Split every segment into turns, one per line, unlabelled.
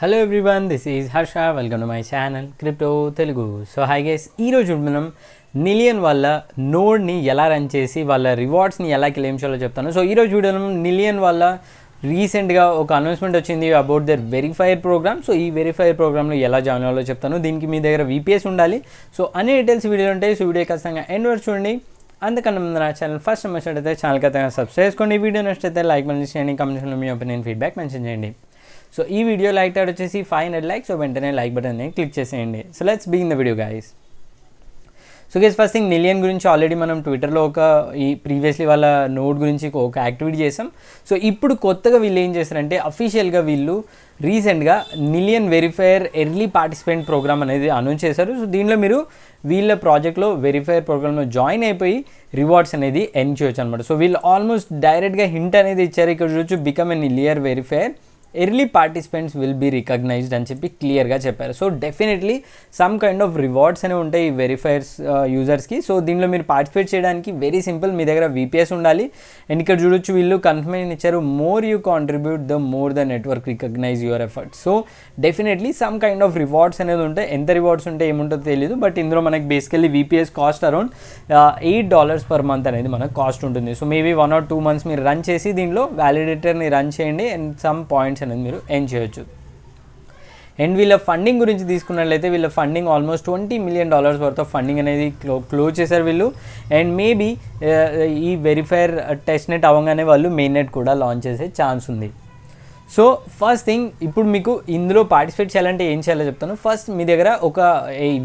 Hello everyone, this is Harsha. Welcome to my channel crypto Telugu. So hi guys, ఈరోజు మనం నిలియన్ వాళ్ళ నోడ్ని ఎలా రన్ చేసి వాళ్ళ రివార్డ్స్ని ఎలా క్లెయిమ్ చేయాలో చెప్తాను. సో ఈరోజు వీడియోలో నిలియన్ వాళ్ళ రీసెంట్గా ఒక అనౌన్స్మెంట్ వచ్చింది about their verifier program. So ఈ వెరిఫైర్ ప్రోగ్రామ్లో ఎలా జాయిన్ అవ్వాలో చెప్తాను. దీనికి మీ దగ్గర VPS ఉండాలి. సో అన్ని డీటెయిల్స్ వీడియోలు ఉంటాయి. సో వీడియో ఖచ్చితంగా ఎండ్ వరకు చూడండి. అంతకన్నా ముందు నా ఛానల్ ఫస్ట్ నచ్చినట్టయితే ఛానల్ ఖచ్చితంగా సబ్స్క్రైబ్ చేసుకోండి. వీడియో నచ్చితే లైక్ మెన్షన్ చేయండి, కామెంట్స్లో మీ ఒపీనియన్ ఫీడ్బ్యాక్ మెన్షన్ చేయండి. సో ఈ వీడియో లైక్ టాట్ వచ్చేసి 500 likes. సో వెంటనే లైక్ బటన్ని క్లిక్ చేసేయండి. So let's begin the video guys. So guys, first thing, Nillion గురించి ఆల్రెడీ మనం ట్విట్టర్లో ప్రీవియస్లీ వాళ్ళ నోడ్ గురించి ఒక యాక్టివిటీ చేసాం. సో ఇప్పుడు కొత్తగా వీళ్ళు ఏం చేస్తారంటే అఫీషియల్గా వీళ్ళు రీసెంట్గా నిలియన్ వెరిఫైర్ ఎర్లీ పార్టిసిపెంట్ ప్రోగ్రామ్ అనేది అనౌన్స్ చేశారు. సో దీనిలో మీరు వీళ్ళ ప్రాజెక్ట్లో వెరిఫైర్ ప్రోగ్రామ్లో జాయిన్ అయిపోయి రివార్డ్స్ అనేది ఎర్న్ చేయొచ్చు అనమాట. సో వీళ్ళు ఆల్మోస్ట్ డైరెక్ట్గా హింట్ అనేది ఇచ్చారు. ఇక్కడ చూడొచ్చు, become a Nillion verifier early participants will be recognized అని చెప్పి క్లియర్గా చెప్పారు. So definitely some kind of rewards అనేవి ఉంటాయి ఈ వెరిఫైర్స్ యూజర్స్కి. సో దీనిలో మీరు పార్టిసిపేట్ చేయడానికి వెరీ సింపుల్, మీ దగ్గర VPS ఉండాలి. అండ్ ఇక్కడ చూడొచ్చు, వీళ్ళు కన్ఫర్మేషన్ ఇచ్చారు, more you contribute the more the network recognise your efforts. So definitely some kind of rewards అనేది ఉంటాయి. ఎంత రివార్డ్స్ ఉంటే ఏముంటుందో తెలియదు, బట్ ఇందులో మనకి basically VPS cost around $8 per month అనేది మనకు కాస్ట్ ఉంటుంది. సో మేబీ 1 or 2 months మీరు రన్ చేసి దీనిలో వ్యాలిడేటర్ని రన్ చేయండి అండ్ సమ్ పాయింట్స్ అనేది మీరు ఎర్న్ చేయొచ్చు. అండ్ వీళ్ళ ఫండింగ్ గురించి తీసుకున్నట్లయితే వీళ్ళ funding almost $20 million worth of funding అనేది క్లోజ్ చేశారు వీళ్ళు. అండ్ మేబీ ఈ వెరిఫైర్ టెస్ట్ నెట్ అవ్వగానే వాళ్ళు మెయిన్ నెట్ కూడా లాంచ్ చేసే ఛాన్స్ ఉంది. సో ఫస్ట్ థింగ్, ఇప్పుడు మీకు ఇందులో పార్టిసిపేట్ చేయాలంటే ఏం చేయాలో చెప్తాను. ఫస్ట్ మీ దగ్గర ఒక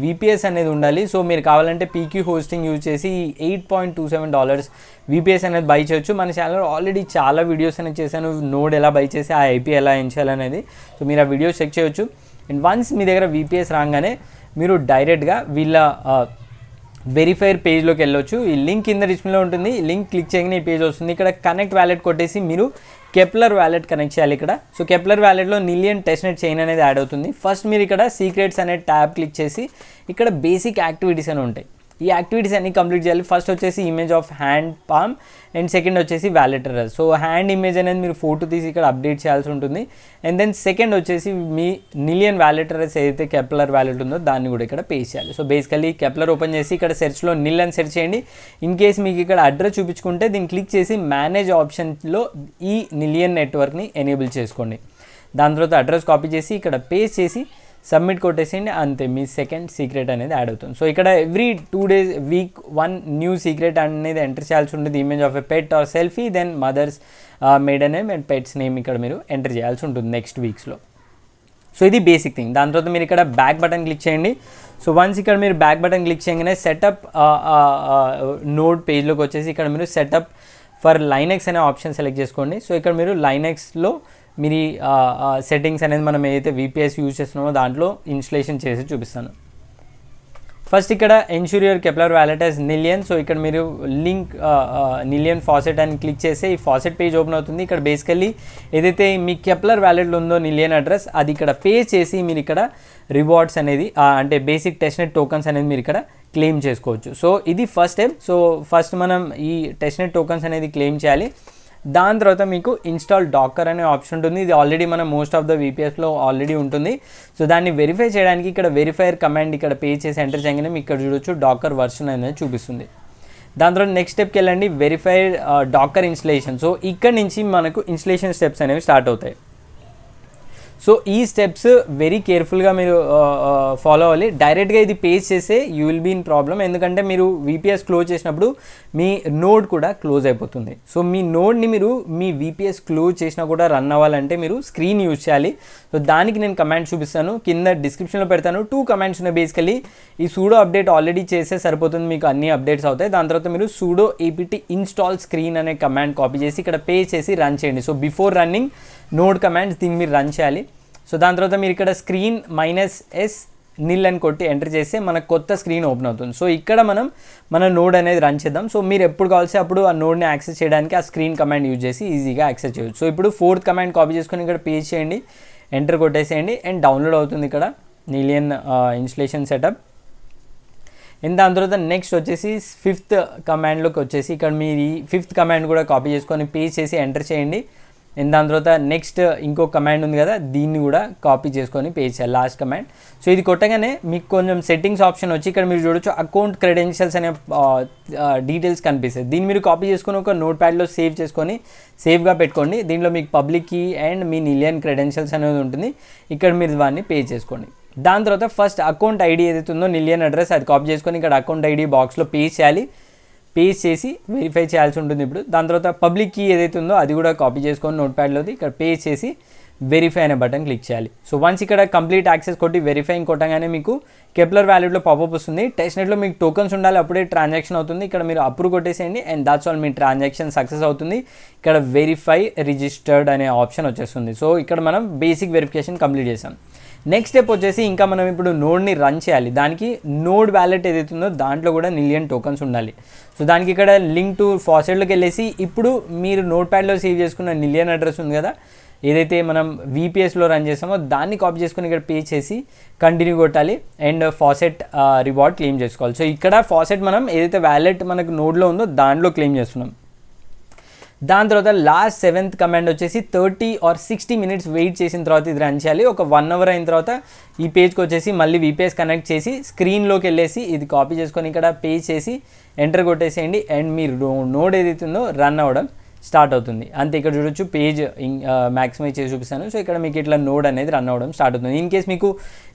VPS అనేది ఉండాలి. సో మీరు కావాలంటే PQ హోస్టింగ్ యూజ్ చేసి $8.27 VPS అనేది బై చేయొచ్చు. మన ఛానల్లో ఆల్రెడీ చాలా వీడియోస్ అనేది చేశాను, నోడ్ ఎలా బై చేసి ఆ IP ఎలా ఎంచాలనేది. సో మీరు ఆ వీడియోస్ చెక్ చేయొచ్చు. అండ్ వన్స్ మీ దగ్గర VPS రాగానే మీరు డైరెక్ట్గా వీళ్ళ వెరిఫైర్ పేజ్లోకి వెళ్ళొచ్చు. ఈ లింక్ కింద డిస్ప్లేలో ఉంటుంది. ఈ లింక్ క్లిక్ చేయగానే ఈ పేజ్ వస్తుంది. ఇక్కడ కనెక్ట్ వ్యాలెట్ కొట్టేసి మీరు కెప్లర్ వ్యాలెట్ కనెక్ట్ చేయాలి ఇక్కడ. సో కెప్లర్ వ్యాలెట్లో నిలియన్ టెస్ట్ నెట్ చైన్ అనేది యాడ్ అవుతుంది. ఫస్ట్ మీరు ఇక్కడ సీక్రెట్స్ అనే ట్యాబ్ క్లిక్ చేసి ఇక్కడ బేసిక్ యాక్టివిటీస్ అని ఉంటాయి. ఈ యాక్టివిటీస్ అన్ని కంప్లీట్ చేయాలి. ఫస్ట్ వచ్చేసి image of hand palm and second వచ్చేసి wallet address. So hand image అనేది మీరు ఫోటో తీసి ఇక్కడ అప్డేట్ చేయాల్సి ఉంటుంది. అండ్ దెన్ సెకండ్ వచ్చేసి మీ నిలియన్ వ్యాలెట్ అడ్రస్ ఏదైతే కెప్లర్ వ్యాలెట్ ఉందో దాన్ని కూడా ఇక్కడ పే చేయాలి. సో బేసికల్లీ కెప్లర్ ఓపెన్ చేసి ఇక్కడ సెర్చ్లో నిల్ అని సెర్చ్ చేయండి. ఇన్ కేస్ మీకు ఇక్కడ అడ్రస్ చూపించుకుంటే దీన్ని క్లిక్ చేసి మేనేజ్ ఆప్షన్లో ఈ నిలియన్ నెట్వర్క్ని ఎనేబుల్ చేసుకోండి. దాని తర్వాత అడ్రస్ కాపీ చేసి ఇక్కడ పేస్ట్ చేసి సబ్మిట్ కొట్టేసేయండి. అంతే, మీ సెకండ్ సీక్రెట్ అనేది యాడ్ అవుతుంది. సో ఇక్కడ every 2 days week 1 new secret అనేది ఎంటర్ చేయాల్సి ఉంటుంది. Image of a pet or selfie, then mother's maiden name and pet's name ఇక్కడ మీరు ఎంటర్ చేయాల్సి ఉంటుంది నెక్స్ట్ వీక్స్లో. సో ఇది బేసిక్ థింగ్. దాని తర్వాత మీరు ఇక్కడ బ్యాక్ బటన్ క్లిక్ చేయండి. సో వన్స్ ఇక్కడ మీరు బ్యాక్ బటన్ క్లిక్ చేయగానే సెటప్ నోడ్ పేజ్లోకి వచ్చేసి ఇక్కడ మీరు సెటప్ ఫర్ లైనెక్స్ అనే ఆప్షన్ సెలెక్ట్ చేసుకోండి. సో ఇక్కడ మీరు లైనెక్స్లో మీరు సెట్టింగ్స్ అనేది మనం ఏదైతే VPS యూజ్ చేస్తున్నామో దాంట్లో ఇన్స్టలేషన్ చేసి చూపిస్తాను. ఫస్ట్ ఇక్కడ ensure your Keplr wallet as Nillion. So ఇక్కడ మీరు లింక్ నిలియన్ ఫాసెట్ అని క్లిక్ చేస్తే ఈ ఫాసెట్ పేజ్ ఓపెన్ అవుతుంది. ఇక్కడ బేసికల్లీ ఏదైతే మీ కెప్లర్ వ్యాలెట్లో ఉందో నిలియన్ అడ్రస్ అది ఇక్కడ పేస్ట్ చేసి మీరు ఇక్కడ రివార్డ్స్ అనేది అంటే బేసిక్ టెస్ట్ నెట్ టోకన్స్ అనేది మీరు ఇక్కడ క్లెయిమ్ చేసుకోవచ్చు. సో ఇది ఫస్ట్ స్టెప్. సో ఫస్ట్ మనం ఈ టెస్ట్ నెట్ టోకన్స్ అనేది క్లెయిమ్ చేయాలి. దాని తర్వాత మీకు ఇన్స్టాల్ డాకర్ అనే ఆప్షన్ ఉంటుంది. ఇది ఆల్రెడీ మన మోస్ట్ ఆఫ్ ద VPSలో ఆల్రెడీ ఉంటుంది. సో దాన్ని వెరిఫై చేయడానికి ఇక్కడ వెరిఫైర్ కమాండ్ ఇక్కడ పే చేసి ఎంటర్ చేయగానే మీకు ఇక్కడ చూడొచ్చు డాకర్ వర్షన్ అనేది చూపిస్తుంది. దాని తర్వాత నెక్స్ట్ స్టెప్కి వెళ్ళండి, వెరిఫైడ్ డాకర్ ఇన్స్టలేషన్. సో ఇక్కడ నుంచి మనకు ఇన్స్టలేషన్ స్టెప్స్ అనేవి స్టార్ట్ అవుతాయి. సో ఈ స్టెప్స్ వెరీ కేర్ఫుల్గా మీరు ఫాలో అవ్వాలి. డైరెక్ట్గా ఇది పేజ్ చేస్తే you will be in problem, ఎందుకంటే మీరు VPS క్లోజ్ చేసినప్పుడు మీ నోడ్ కూడా క్లోజ్ అయిపోతుంది. సో మీ నోడ్ని మీరు మీ VPS క్లోజ్ చేసినా కూడా రన్ అవ్వాలంటే మీరు స్క్రీన్ యూజ్ చేయాలి. సో దానికి నేను కమాండ్ చూపిస్తాను, కింద డిస్క్రిప్షన్లో పెడతాను. 2 కమాండ్స్ ఉన్నాయి బేసికలీ. ఈ సూడో అప్డేట్ ఆల్రెడీ చేస్తే సరిపోతుంది, మీకు అన్ని అప్డేట్స్ అవుతాయి. దాని తర్వాత మీరు సూడో apt ఇన్స్టాల్ స్క్రీన్ అనే కమాండ్ కాపీ చేసి ఇక్కడ పేజ్ చేసి రన్ చేయండి. So before running node commands దీన్ని మీరు రన్ చేయాలి. సో దాని తర్వాత మీరు ఇక్కడ స్క్రీన్ -s నిల్ అని కొట్టి ఎంటర్ చేస్తే మనకు కొత్త స్క్రీన్ ఓపెన్ అవుతుంది. సో ఇక్కడ మన నోడ్ అనేది రన్ చేద్దాం. సో మీరు ఎప్పుడు కావాల్సి అప్పుడు ఆ నోడ్ని యాక్సెస్ చేయడానికి ఆ స్క్రీన్ కమాండ్ యూజ్ చేసి ఈజీగా యాక్సెస్ చేయొచ్చు. సో ఇప్పుడు 4th కమాండ్ కాపీ చేసుకొని ఇక్కడ పేస్ట్ చేయండి, ఎంటర్ కొట్టేసేయండి అండ్ డౌన్లోడ్ అవుతుంది ఇక్కడ నిలియన్ ఇన్స్టలేషన్ సెటప్. అండ్ దాని తర్వాత నెక్స్ట్ వచ్చేసి 5th కమాండ్లోకి వచ్చేసి ఇక్కడ మీరు ఈ 5th కమాండ్ కూడా కాపీ చేసుకొని పేస్ట్ చేసి ఎంటర్ చేయండి. అండ్ దాని తర్వాత నెక్స్ట్ ఇంకో కమాండ్ ఉంది కదా, దీన్ని కూడా కాపీ చేసుకొని పేస్ట్ చేయాలి, లాస్ట్ కమాండ్. సో ఇది కొట్టగానే మీకు కొంచెం సెట్టింగ్స్ ఆప్షన్ వచ్చి ఇక్కడ మీరు చూడొచ్చు అకౌంట్ క్రెడెన్షియల్స్ అనే డీటెయిల్స్ కనిపిస్తాయి. దీన్ని మీరు కాపీ చేసుకొని ఒక నోట్ ప్యాడ్లో సేవ్ చేసుకొని సేవ్గా పెట్టుకోండి. దీంట్లో మీకు పబ్లిక్ కీ అండ్ మీ నిలియన్ క్రెడెన్షియల్స్ అనేది ఉంటుంది. ఇక్కడ మీరు దాన్ని పే చేసుకోండి. దాని తర్వాత ఫస్ట్ అకౌంట్ ఐడి ఏదైతే ఉందో నిలియన్ అడ్రస్ అది కాపీ చేసుకొని ఇక్కడ అకౌంట్ ఐడి బాక్స్లో పేస్ట్ చేయాలి. పేస్ట్ చేసి వెరిఫై చేయాల్సి ఉంటుంది ఇప్పుడు. దాని తర్వాత పబ్లిక్ కీ ఏదైతే ఉందో అది కూడా కాపీ చేసుకొని నోట్ ప్యాడ్లోది ఇక్కడ పేస్ట్ చేసి వెరిఫై అనే బటన్ క్లిక్ చేయాలి. సో వన్స్ ఇక్కడ కంప్లీట్ యాక్సెస్ కొట్టి వెరిఫైయింగ్ కొట్టగానే మీకు కెప్లర్ వ్యాలెట్లో పాపప్ వస్తుంది. టెస్ట్నెట్లో మీకు టోకన్స్ ఉండాలి, అప్పుడే ట్రాన్సాక్షన్ అవుతుంది. ఇక్కడ మీరు అప్రూవ్ కొట్టేసేయండి అండ్ దాట్స్ ఆల్, మీ ట్రాన్సాక్షన్ సక్సెస్ అవుతుంది. ఇక్కడ వెరిఫై రిజిస్టర్డ్ అనే ఆప్షన్ వచ్చేస్తుంది. సో ఇక్కడ మనం బేసిక్ వెరిఫికేషన్ కంప్లీట్ చేసాం. నెక్స్ట్ స్టెప్ వచ్చేసి ఇంకా మనం ఇప్పుడు నోడ్ని రన్ చేయాలి. దానికి నోడ్ వ్యాలెట్ ఏదైతే ఉందో దాంట్లో కూడా నిలియన్ టోకన్స్ ఉండాలి. సో దానికి ఇక్కడ లింక్ టు ఫాసెట్లోకి వెళ్ళేసి ఇప్పుడు మీరు నోట్ ప్యాడ్లో సేవ్ చేసుకున్న నిలియన్ అడ్రస్ ఉంది కదా, ఏదైతే మనం VPSలో రన్ చేసామో దాన్ని కాపీ చేసుకొని ఇక్కడ పే చేసి కంటిన్యూ కొట్టాలి అండ్ ఫాసెట్ రివార్డ్ క్లెయిమ్ చేసుకోవాలి. సో ఇక్కడ ఫాసెట్ మనం ఏదైతే వ్యాలెట్ మనకు నోడ్లో ఉందో దాంట్లో క్లెయిమ్ చేస్తున్నాం. దాని తర్వాత లాస్ట్ 7th కమాండ్ వచ్చేసి 30 or 60 minutes వెయిట్ చేసిన తర్వాత ఇది రన్ చేయాలి. ఒక 1 hour అయిన తర్వాత ఈ పేజ్కి వచ్చేసి మళ్ళీ VPS కనెక్ట్ చేసి స్క్రీన్లోకి వెళ్ళేసి ఇది కాపీ చేసుకొని ఇక్కడ పేజ్ చేసి ఎంటర్ కొట్టేసేయండి అండ్ మీరు నోడ్ ఏదైతే ఉందో రన్ అవ్వడం స్టార్ట్ అవుతుంది. అంతే, ఇక్కడ చూడొచ్చు పేజ్ మ్యాక్సిమైజ్ చేసి చూపిస్తాను. సో ఇక్కడ మీకు ఇట్లా నోడ్ అనేది రన్ అవ్వడం స్టార్ట్ అవుతుంది. ఇన్ కేస్ మీకు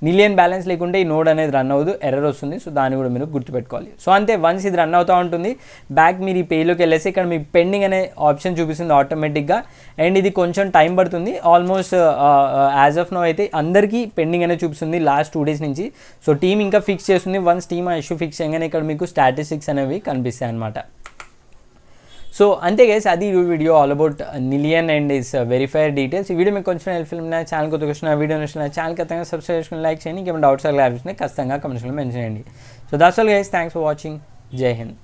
నిలియన్ బ్యాలెన్స్ లేకుంటే ఈ నోడ్ అనేది రన్ అవ్వదు, ఎర్రర్ వస్తుంది. సో దాన్ని కూడా మీరు గుర్తుపెట్టుకోవాలి. సో అంతే, వన్స్ ఇది రన్ అవుతూ ఉంటుంది బ్యాక్ మీరు ఈ పేజ్లోకి వెళ్ళేసి ఇక్కడ మీకు పెండింగ్ అనే ఆప్షన్ చూపిస్తుంది ఆటోమేటిక్గా అండ్ ఇది కొంచెం టైం పడుతుంది. ఆల్మోస్ట్ యాజ్ ఆఫ్ నో అయితే అందరికీ పెండింగ్ అనేది చూపిస్తుంది లాస్ట్ 2 days నుంచి. సో టీమ్ ఇంకా ఫిక్స్ చేస్తుంది. వన్స్ టీమ్ ఆ ఇష్యూ ఫిక్స్ చేయగానే ఇక్కడ మీకు స్టాటిస్టిక్స్ అనేవి కనిపిస్తాయి అన్నమాట. సో అంతే గైస్, అది ఈ video all about Nillion and is verifier details. ఈ వీడియో మీకు కొంచెం హెల్ప్ఫుల్ ఉన్న ఛానల్ కొత్తగా వచ్చిన వీడియో నచ్చిన ఛానల్ ఖచ్చితంగా సబ్స్క్రైబ్ చేసుకుని లైక్ చేయండి. ఇంకేమైనా డౌట్స్ క్లారిఫికేషన్ ఖచ్చితంగా కమెంట్స్లో మెన్షన్ చేయండి. So that's all guys, thanks for watching. జై హింద్.